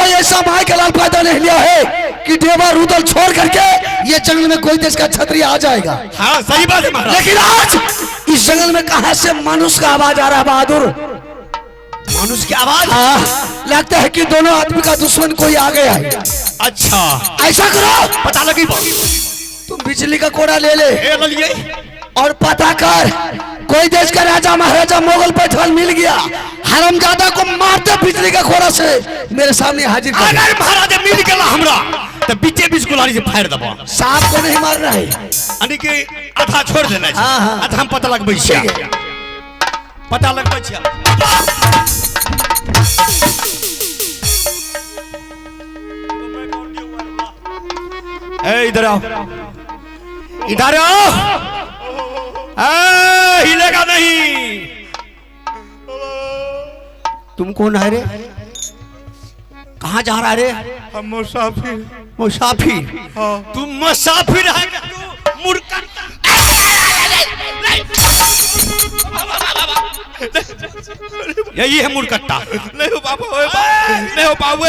कोई ऐसा माई का लाल पैदा नहीं लिया है कि देवा रुदल छोड़ करके ये जंगल में कोई देश का क्षत्रिय आ जाएगा। हाँ सही बात है महाराज। लेकिन आज इस जंगल में कहां से मनुष्य का आवाज आ रहा है बहादुर? मनुष्य की आवाज? हाँ, लगता है कि दोनों आदमी का दुश्मन कोई आ गया है। अच्छा ऐसा करो, पता लगी तुम बिजली का कोड़ा ले ले और पता कर कोई देश का राजा महाराजा मुगल पैठल मिल गया, हरामजादा को मारते बिजली का कोड़ा से मेरे सामने हाजिर कर। अगर महाराजा मिल गया हमरा तो बीचे बीच गुलारी से फायर दबा। सांप को नहीं मारना है, यानी कि आधा छोड़ देना है। हाँ, हाँ। आधा हम पता लगबै छियै, पता लगबै छियै। ए इधर आओ, इधर आओ। हिलेगा नहीं। तुम कौन है रे? कहाँ जा रहा है रे? हम मुसाफिर। मुसाफिर? हाँ। तुम मुसाफिर है क्या? तू मुर्गा। यही है मुर्कट्टा। नहीं हो बाबू, नहीं हो बाबू,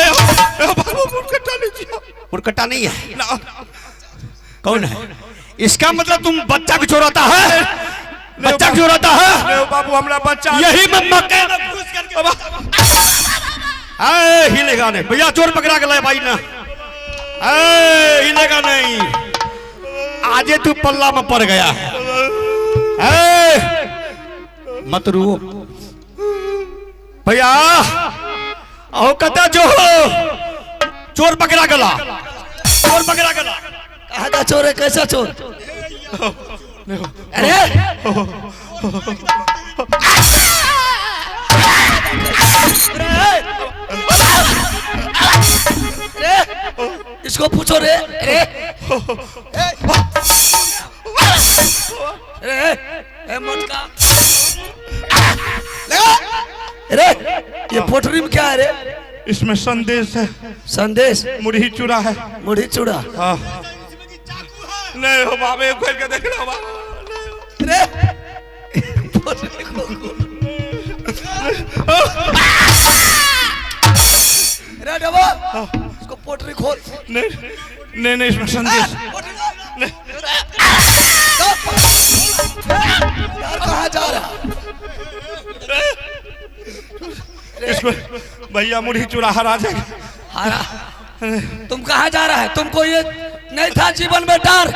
बाबू मुर्कट्टा लीजिए। मुर्कट्टा नहीं है ना। कौन है? इसका मतलब तुम बच्चा को चोराता है? बच्चा को चोराता है? नहीं हो बाबू, हमारा बच्चा यही में मक्के में घुस करके हिलेगा नहीं भैया। चोर पकड़ा के लाए भाई ना। हिलेगा नहीं। आजे तू पल्ला में पड़ गया है। मत रो भैया। आओ कहता जो चोर पकड़ा गला, चोर पकड़ा गला। कहाँ का चोर है? कैसा चोर? अरे इसको पूछो रे। अरे अरे मोटका, अरे ये पोटरी में क्या है रे? इसमें संदेश है। संदेश? मुरही चूड़ा है। मुड़ी चूड़ा? हाँ। नहीं हो बाबू, एक खोल के देख लो बाबू। अरे पोटरी को अरे डबो, इसको पोटरी खोल। नहीं नहीं, इसमें संदेश। कहाँ जा रहा? इसमें भैया मुरही चूड़ा हरा जाएगा। हारा? तुम कहाँ जा रहा है? तुमको ये नहीं था जीवन में डर?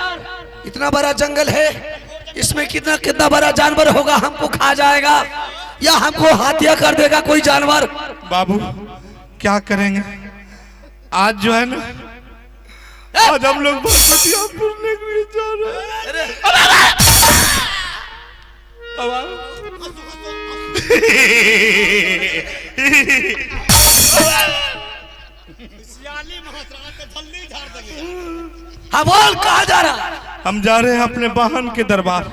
इतना बड़ा जंगल है, इसमें कितना कितना बड़ा जानवर होगा, हमको खा जाएगा या हमको हत्या कर देगा कोई जानवर। बाबू क्या करेंगे? आज जो है ना, आज हम लोग बख्तियारपुर के लिए जा रहे हैं। हाँ बोल, कहाँ जा रहा? हम जा रहे हैं अपने बहन के दरबार।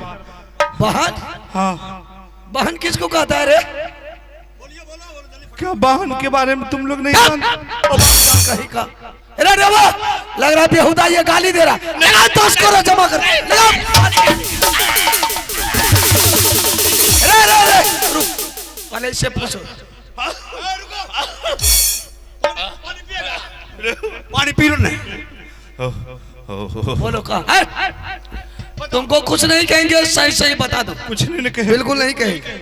बहन? हाँ। बहन किसको कहता है रे? क्या बहन के बारे में तुम लोग नहीं जानते? कहीं का? अरे देवा, लग रहा है बेहुदा ये गाली दे रहा। लगा 10 करोड़ जमा कर। लगा। अरे रुक, पहले इससे पूछो। पानी पी लो नहीं। बोलो कहाँ? तुमको कुछ नहीं कहेंगे, सही सही बता दो। कुछ नहीं कहे। बिल्कुल नहीं कहेंगे।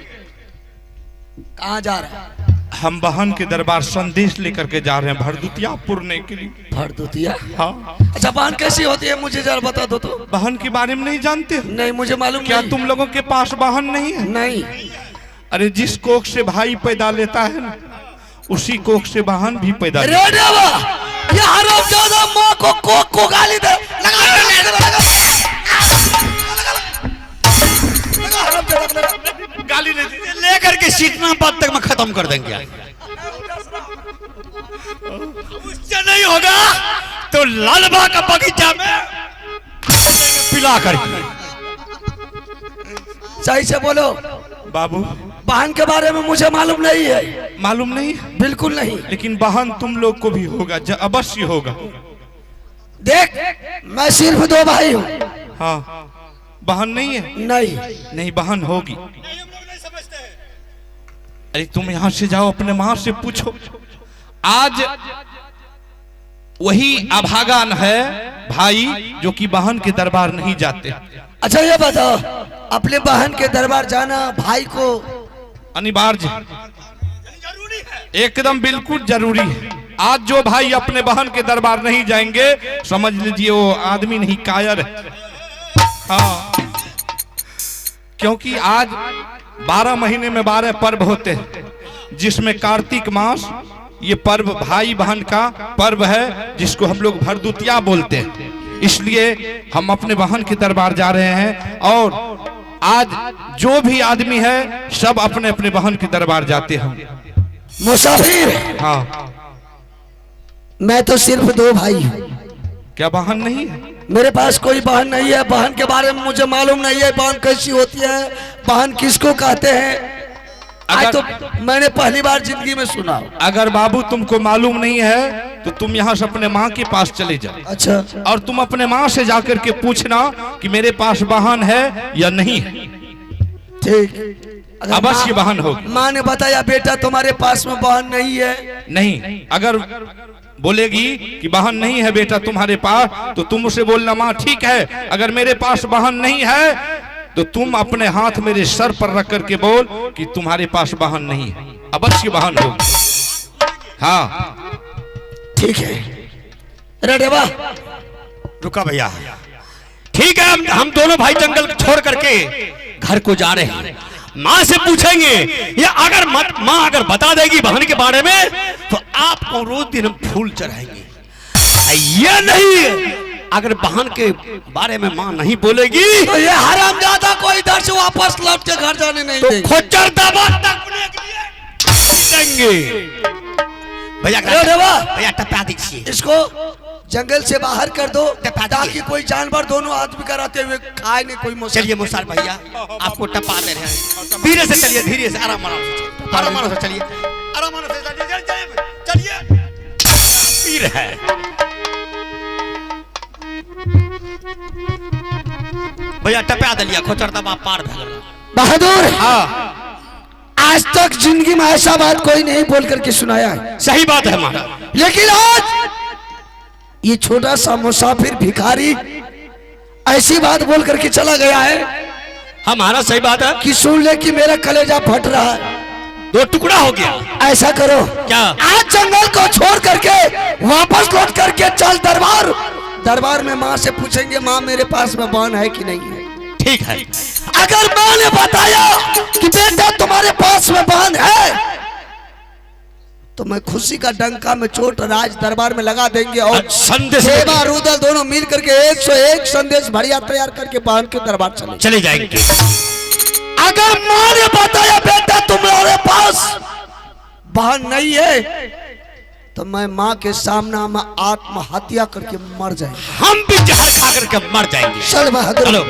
कहाँ जा रहा है? हम बहन के दरबार संदेश लेकर के जा रहे हैं भरदुतिया पुरने के लिए। भरदुतिया? हाँ। अच्छा, बहन कैसी होती है मुझे जरा बता दो तो। बहन के बारे में नहीं जानते? नहीं, मुझे मालूम क्या नहीं। तुम लोगों के पास बहन नहीं है? नहीं। अरे जिस कोख से भाई पैदा लेता है ना, उसी कोख से बहन भी पैदा अरे देवा, ये हरामजादा माँ को कोक को गाली दे। गाली नहीं लेकर के सीटना बात तक में खत्म कर देंगे। उससे नहीं होगा तो लालबा का बगीचा में पिला करके। सही से बोलो बाबू। बहन के बारे में मुझे मालूम नहीं है। मालूम नहीं? बिल्कुल नहीं। लेकिन बहन तुम लोग को भी होगा, अवश्य होगा। देख, मैं सिर्फ 2 भाई हूँ। हाँ। बहन नहीं है? नहीं। नहीं, बहन होगी। अरे तुम यहाँ से जाओ, अपने माँ से पूछो। आज वही अभागा है भाई जो कि बहन के दरबार नहीं जाते। अच्छा ये बताओ, अपने बहन के दरबार जाना भाई को अनिवार्य एकदम बिल्कुल जरूरी है। आज जो भाई अपने बहन के दरबार नहीं जाएंगे समझ लीजिए वो आदमी नहीं कायर है। हाँ, क्योंकि आज 12 महीने में 12 पर्व होते हैं, जिसमें कार्तिक मास ये पर्व भाई बहन का पर्व है, जिसको हम लोग भरदुतिया बोलते हैं। इसलिए हम अपने बहन के दरबार जा रहे हैं और आज जो भी आदमी है सब अपने अपने बहन के दरबार जाते हैं। मुसाफिर, हाँ, मैं तो सिर्फ 2 भाई हूँ, क्या बहन नहीं है? मेरे पास कोई बहन नहीं है। बहन के बारे में मुझे मालूम नहीं है, बहन कैसी होती है, बहन किसको कहते हैं, आज तो मैंने पहली बार जिंदगी में सुना। अगर बाबू तुमको मालूम नहीं है तो तुम यहाँ से अपने माँ के पास चले जाओ। अच्छा, और तुम अपने माँ से जाकर के पूछना कि मेरे पास बहन है या नहीं है। ठीक, अवश्य बहन होगी। माँ ने बताया बेटा तुम्हारे पास में बहन नहीं है। नहीं, अगर बोलेगी कि बहन नहीं है बेटा तुम्हारे पास, तो तुम उसे बोलना माँ ठीक है, अगर मेरे पास बहन नहीं है तो तुम अपने हाथ मेरे सर पर रख करके बोल कि तुम्हारे पास बहन नहीं है, अवश्य बहन होगी। हाँ ठीक है, रेडी बा? रुका भैया, ठीक है, हम दोनों भाई जंगल छोड़ करके घर को जा रहे हैं। माँ से पूछेंगे, या अगर माँ अगर बता देगी बहन के बारे में तो आपको रोज दिन हम फूल चढ़ाएंगे। ये नहीं, अगर बहन के बारे में माँ नहीं बोलेगी तो ये हरामजादा कोई इधर से वापस लौट के घर जाने नहीं तो देंगे। खोचर दबा देंगे। भैया भैया टपा दीजिए, इसको जंगल से बाहर कर दो ताकि कोई जानवर दोनों आदमी कराते हुए खाए नहीं कोई मुश्किल। चलिए मुसार भैया, आपको टपा दे रहे हैं। धीरे से चलिए, धीरे से, आराम से चलिए, आराम से चलिए। पीर है भैया, टपा दिलिया, खोचर दबा पार भगल। बहादुर, हाँ, आज तक जिंदगी में ऐसा बात कोई नहीं बोल करके सुनाया है। सही बात है हमारा, लेकिन आज ये छोटा सा मुसाफिर भिखारी ऐसी बात बोल करके चला गया है हमारा सही बात है कि सुन ले कि मेरा कलेजा फट रहा है, 2 टुकड़ा हो गया। ऐसा करो, क्या? आज जंगल को छोड़ करके वापस लौट करके चल दरबार। दरबार में माँ से पूछेंगे माँ मेरे पास में बहन है कि नहीं है। ठीक है, अगर माँ ने बताया कि बेटा तुम्हारे पास में बहन है तो मैं खुशी का डंका में चोट राज दरबार में लगा देंगे और संदेश सेवा रुदल दोनों मिल करके 101 संदेश भरिया तैयार करके बहन के दरबार चले जाएंगे। अगर माँ ने बताया बेटा तुम्हारे पास बहन नहीं है तो मैं माँ के सामने में आत्महत्या करके मर जाएंगे। हम भी जहर खा करके मर जाएंगे। चल बहादुर, चलो।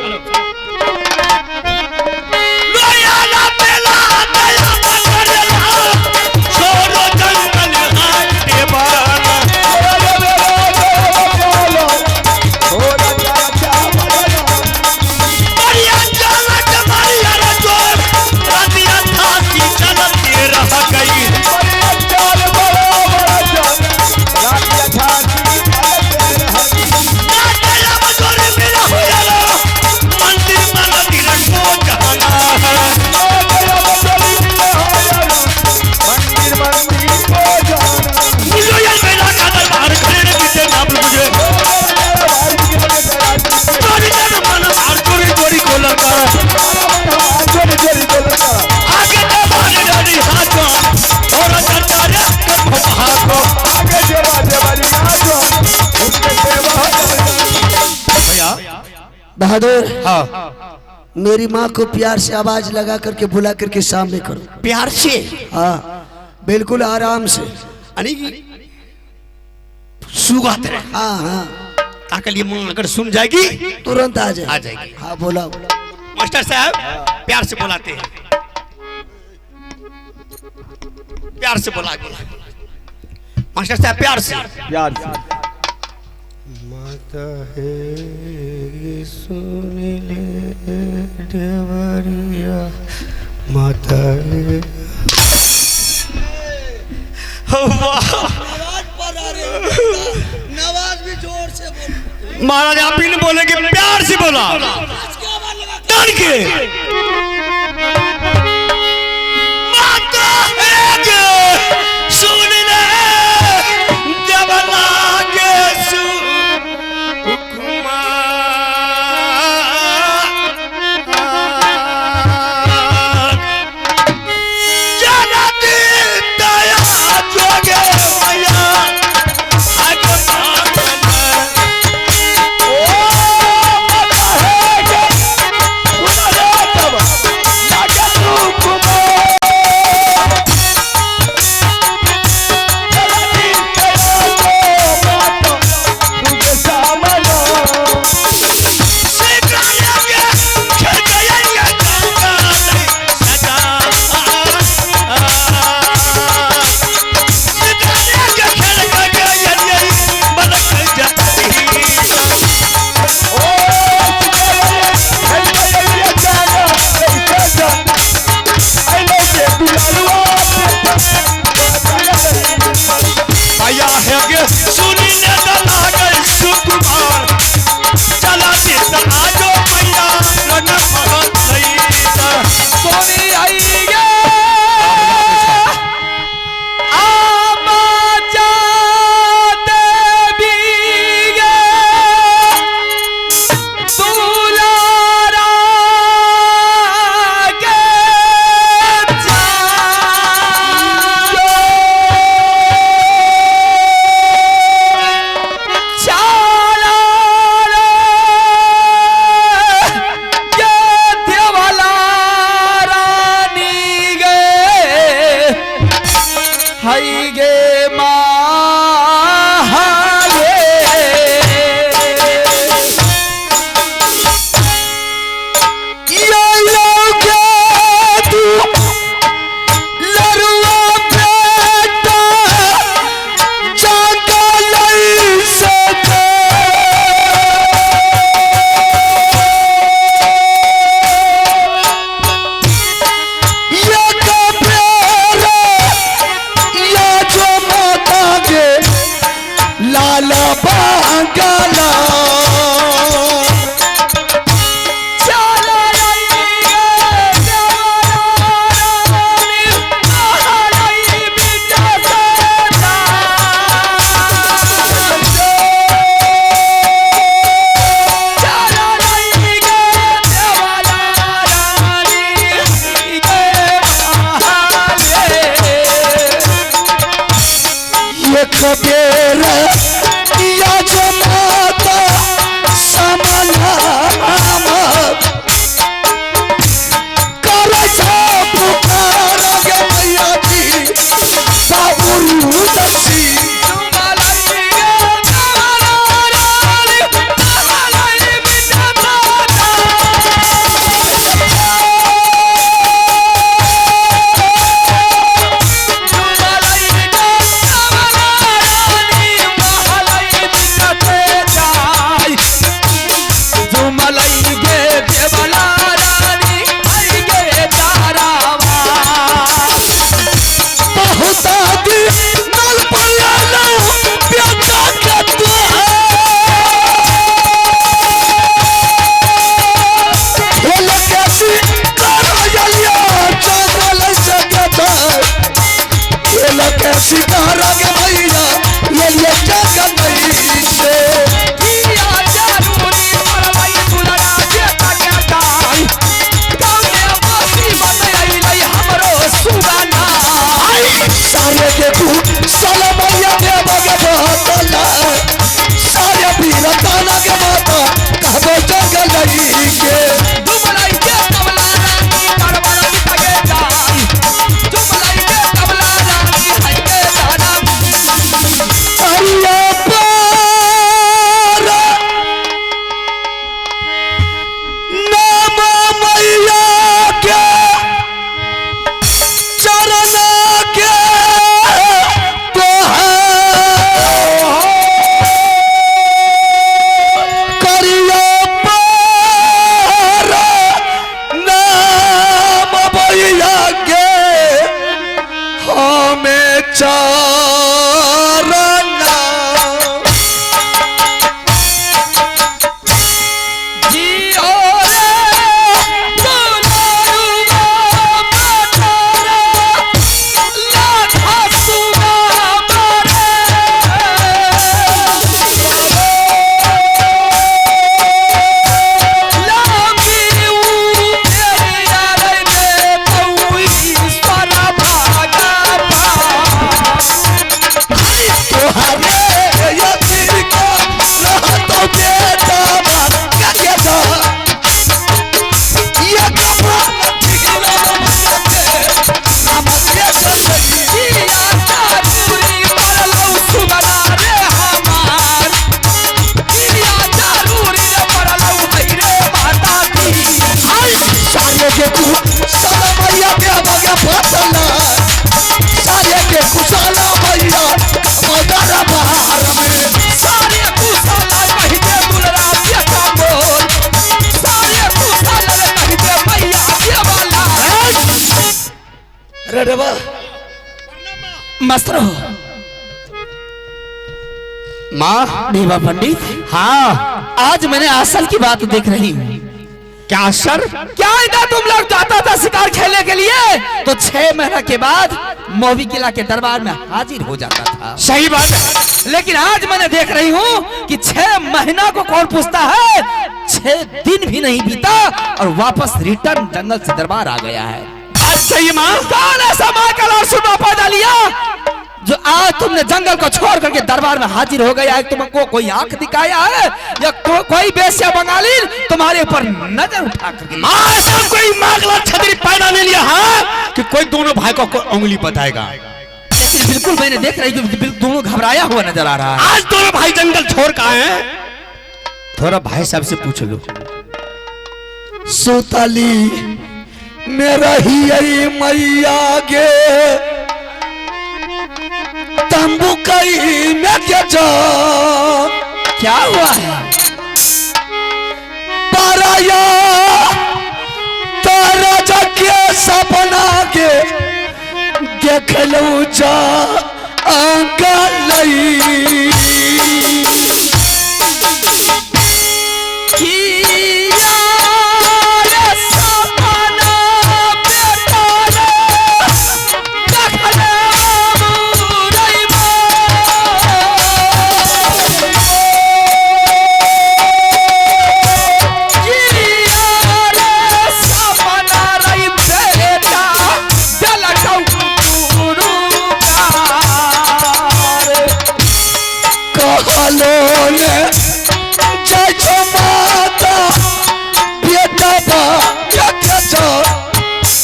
बहादुर, हाँ, मेरी माँ को प्यार से आवाज लगा करके बुला करके सामने करो। प्यार से? हाँ, बिल्कुल आराम से, सुगाते रहे। हाँ हाँ, ताकि माँ अगर सुन जाएगी तुरंत आ जाए। आ जाएगी। हाँ बोला। मास्टर साहब प्यार से बुलाते हैं, प्यार से बुला के। मास्टर साहब प्यार से, प्यार से। माता है सुन ले देवरिया, माता है। न महाराज आप ही ने बोले कि प्यार से बोला डर के माता है के सुन ले जब लागे खबेर या जो माता रे डेबा मस्त रहो। माँ देवा पंडित, हाँ आज मैंने असल की बात देख रही हूँ। क्या सर? क्या इधर तुम लोग जाता था शिकार खेलने के लिए तो 6 महीना के बाद मोवी किला के दरबार में हाजिर हो जाता था। सही बात है। लेकिन आज मैंने देख रही हूँ कि 6 महीना को कौन पूछता है, 6 दिन भी नहीं बीता और वापस रिटर्न जंगल से दरबार आ गया है। आज सही माँ। कौन ऐसा माँ का लाल सुरमा पैदा लिया जो आज तुमने जंगल को छोड़ करके दरबार में हाजिर हो गया है? तुमको कोई आंख दिखाया है या कोई बेस्या बंगाली तुम्हारे ऊपर नजर उठा करके? माँ ऐसा कोई मागला छतरी पैदा नहीं लिया है कि कोई दोनों भाई को कोई उंगली बताएगा। लेकिन बिल्कुल मैंने देख रही हूँ दोनों घबराया हुआ नजर आ रहा है। आज दोनों भाई जंगल छोड़ का है। थोड़ा भाई साहब से पूछ लो। सुतली मेरा ही मैया गे तंबू कई में क्या जा क्या हुआ है? पाराया तारा जगे सपना के देख लो जा अंगलई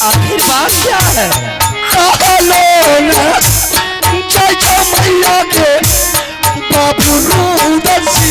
आखिर बात क्या है? मैया के बाबू रूदसी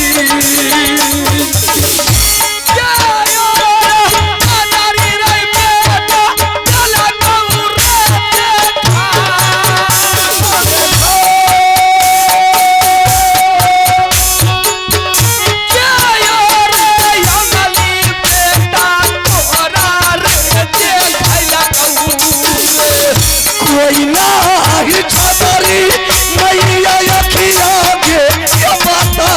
कोई नाही छतरी मैया अखिया के माता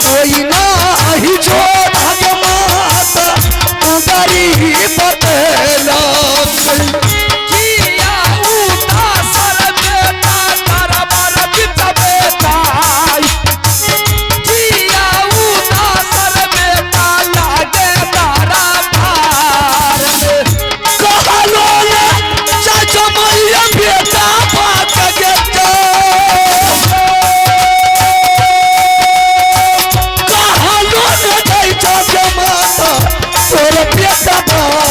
कोई नाही जो भाग्य माता उगरी बतला किया उदासर बेटा दरबार बिच बेटा किया उदासर बेटा लागे तारा भार कहलो चाचा मैया बेटा बात के कहलो न चाचा माता तोर बेटा बात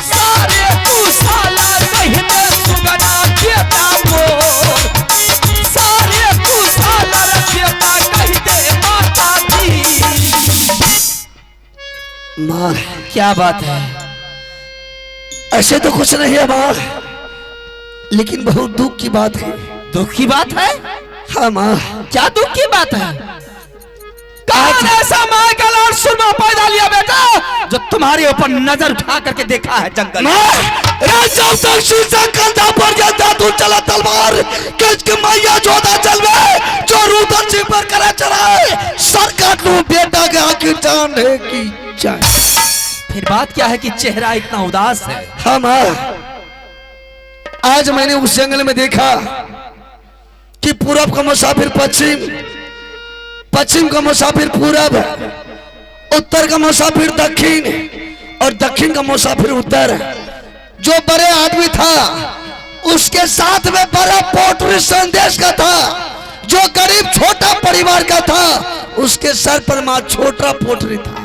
सारे तू साला कहने सुगना बेटा मोर सारे तू साला बेटा कहते माता दी। माँ क्या बात है? ऐसे तो कुछ नहीं है माँ, लेकिन बहुत दुख की बात है। दुख की बात है? हाँ माँ, क्या दुख की बात है? कौन ऐसा माँ का लाल सुरमा पैदा लिया बेटा जो तुम्हारे ऊपर नजर उठा करके देखा है जंगल में? जब तक शीशा कंधा पर जाता तू चला तलवार कच के मैया जोधा चलवे जो रूदर सिंह पर करा चढ़ाए सर काट लूं बेटा के आखिर जाने की चाहे। फिर बात क्या है कि चेहरा इतना उदास है? हाँ माँ, आज मैंने उस जंगल में देखा कि पूरब का मुसाफिर पश्चिम, पश्चिम का मुसाफिर पूरब, उत्तर का मुसाफिर दक्षिण और दक्षिण का मुसाफिर उत्तर। जो बड़े आदमी था उसके साथ में बड़ा पोटरी संदेश का था, जो गरीब छोटा परिवार का था उसके सर पर मां छोटा पोटरी था।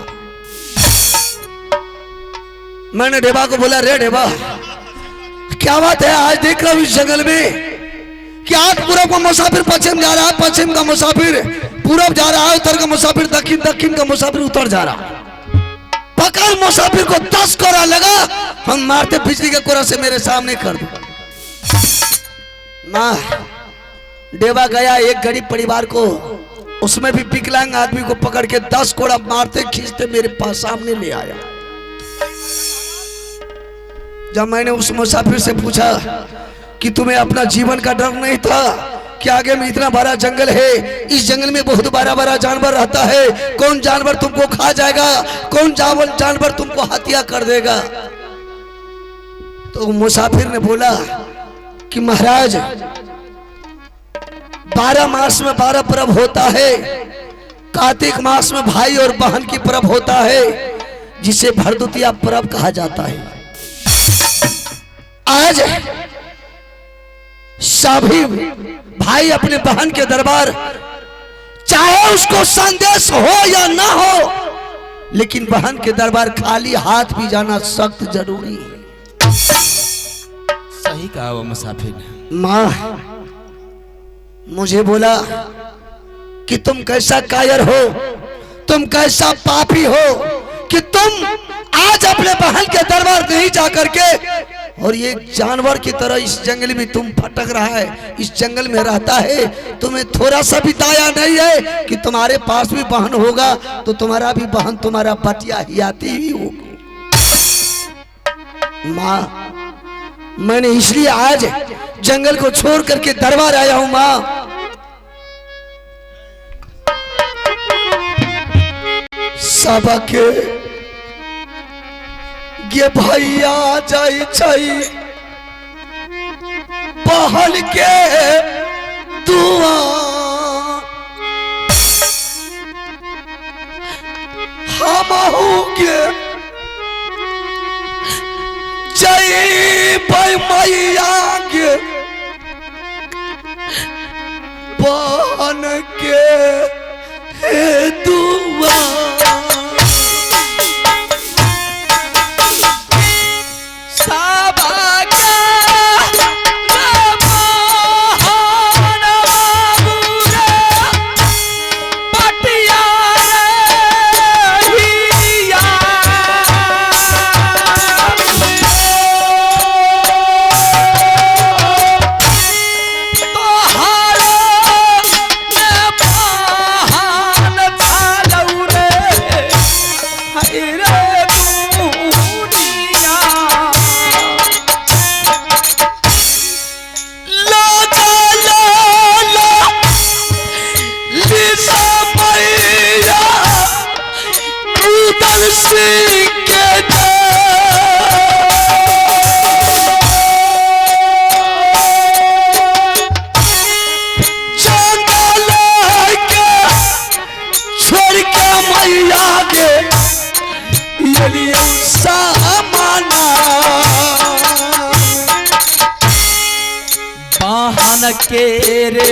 मैंने डेबा को बोला, रे डेबा क्या बात है, आज देख रहा हूं इस जंगल में कि आज पूरब का मुसाफिर पश्चिम जा रहा है, पश्चिम का मुसाफिर पूरब जा रहा है, उत्तर का मुसाफिर दक्षिण, दक्षिण का मुसाफिर उत्तर जा रहा। पकड़ मुसाफिर को 10 कोरा लगा, हम मारते बिजली के कोरा से मेरे सामने कर दो। मां डेबा गया एक गरीब परिवार को, उसमें भी विकलांग आदमी को पकड़ के 10 कोड़ा मारते खींचते मेरे पास सामने ले आया। जब मैंने उस मुसाफिर से पूछा कि तुम्हें अपना जीवन का डर नहीं था कि आगे में इतना बड़ा जंगल है, इस जंगल में बहुत बड़ा बड़ा जानवर रहता है, कौन जानवर तुमको खा जाएगा, कौन जानवर तुमको हत्या कर देगा। तो मुसाफिर ने बोला कि महाराज 12 मास में 12 पर्व होता है, कार्तिक मास में भाई और बहन की पर्व होता है जिसे भरदुतिया पर्व कहा जाता है। आज सभी भाई अपने बहन के दरबार, चाहे उसको संदेश हो या ना हो, लेकिन बहन के दरबार खाली हाथ भी जाना सख्त जरूरी है। सही कहा वो मुसाफिर ने। माँ मुझे बोला कि तुम कैसा कायर हो, तुम कैसा पापी हो कि तुम आज अपने बहन के दरबार नहीं जा करके और ये जानवर की तरह इस जंगल में तुम भटक रहा है, इस जंगल में रहता है, तुम्हें थोड़ा सा भी दया नहीं है कि तुम्हारे पास भी बहन होगा तो तुम्हारा भी बहन तुम्हारा बटिया हियाती ही होगी। माँ मैंने इसलिए आज जंगल को छोड़ करके दरबार आया हूं। माँ सबके ये भैया जाई छई बहन के दुआ, हम के जय भाई मैया के बहन के दुआ। के रे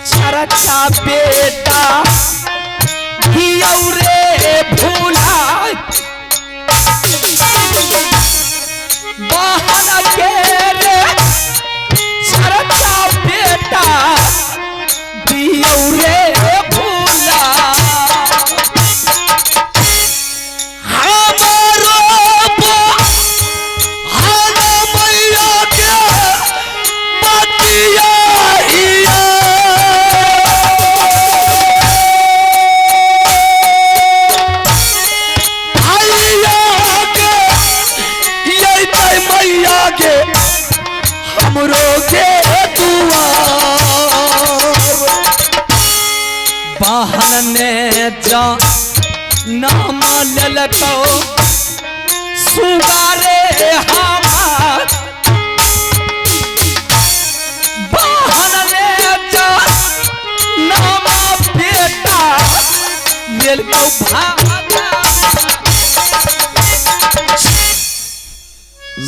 चरचा बेटा रे भूला बहन के रे चरचा बेटा रे भूला। बहन ने जा नाम ललको सुगारे हमार, बहन ने जा नाम बेटा ललको भागा।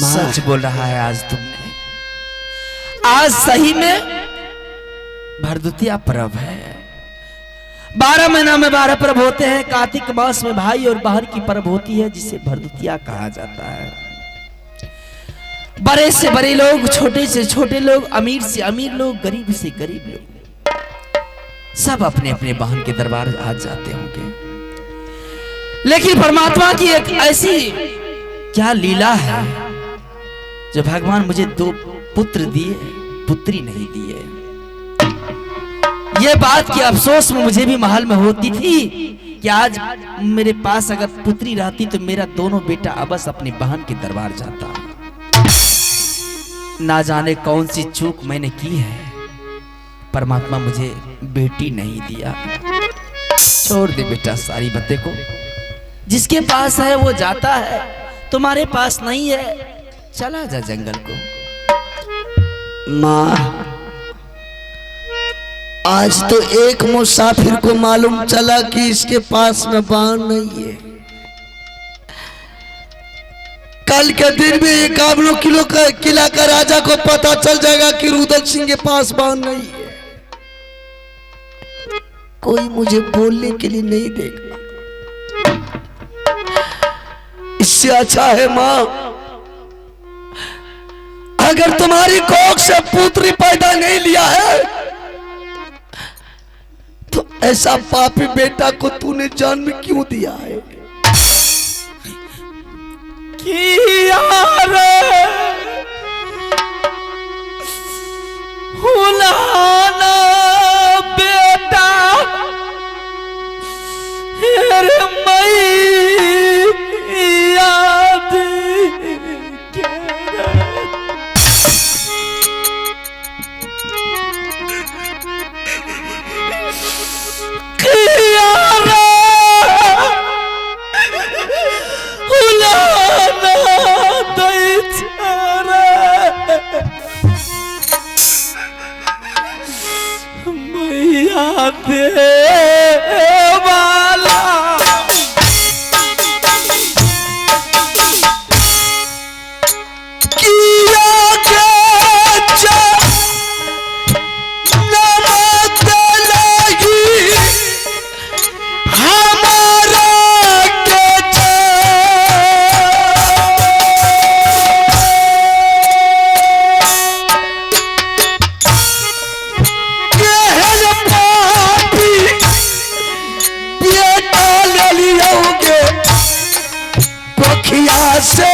सच बोल रहा है आज तुमने, आज सही में भरदुतिया पर्व है। 12 महीना में 12 पर्व होते हैं। कार्तिक मास में भाई और बहन की पर्व होती है जिसे भरदुतिया कहा जाता है। बड़े से बड़े लोग, छोटे से छोटे लोग, अमीर से अमीर लोग, गरीब से गरीब लोग, सब अपने अपने बहन के दरबार आ जाते होंगे। लेकिन परमात्मा की एक ऐसी क्या लीला है जो भगवान मुझे 2 पुत्र दिए, पुत्री नहीं दिए। ये बात की अफसोस में मुझे भी महल में होती थी कि आज मेरे पास अगर पुत्री रहती तो मेरा दोनों बेटा अबस अपनी बहन के दरबार जाता। ना जाने कौन सी चूक मैंने की है, परमात्मा मुझे बेटी नहीं दिया। छोड़ दे बेटा सारी बातें को, जिसके पास है वो जाता है, तुम्हारे पास नहीं है, चला जा जंगल को। माँ, आज तो एक मुसाफिर को मालूम चला कि इसके पास में बाण नहीं है। कल के दिन में 51 किलो का किला का राजा को पता चल जाएगा कि रुदल सिंह के पास बाण नहीं है। कोई मुझे बोलने के लिए नहीं देगा। इससे अच्छा है माँ, अगर तुम्हारी कोख से पुत्री पैदा नहीं लिया है तो ऐसा पापी बेटा को तूने जन्म क्यों दिया है? हुलाना बेटा हेरे याद से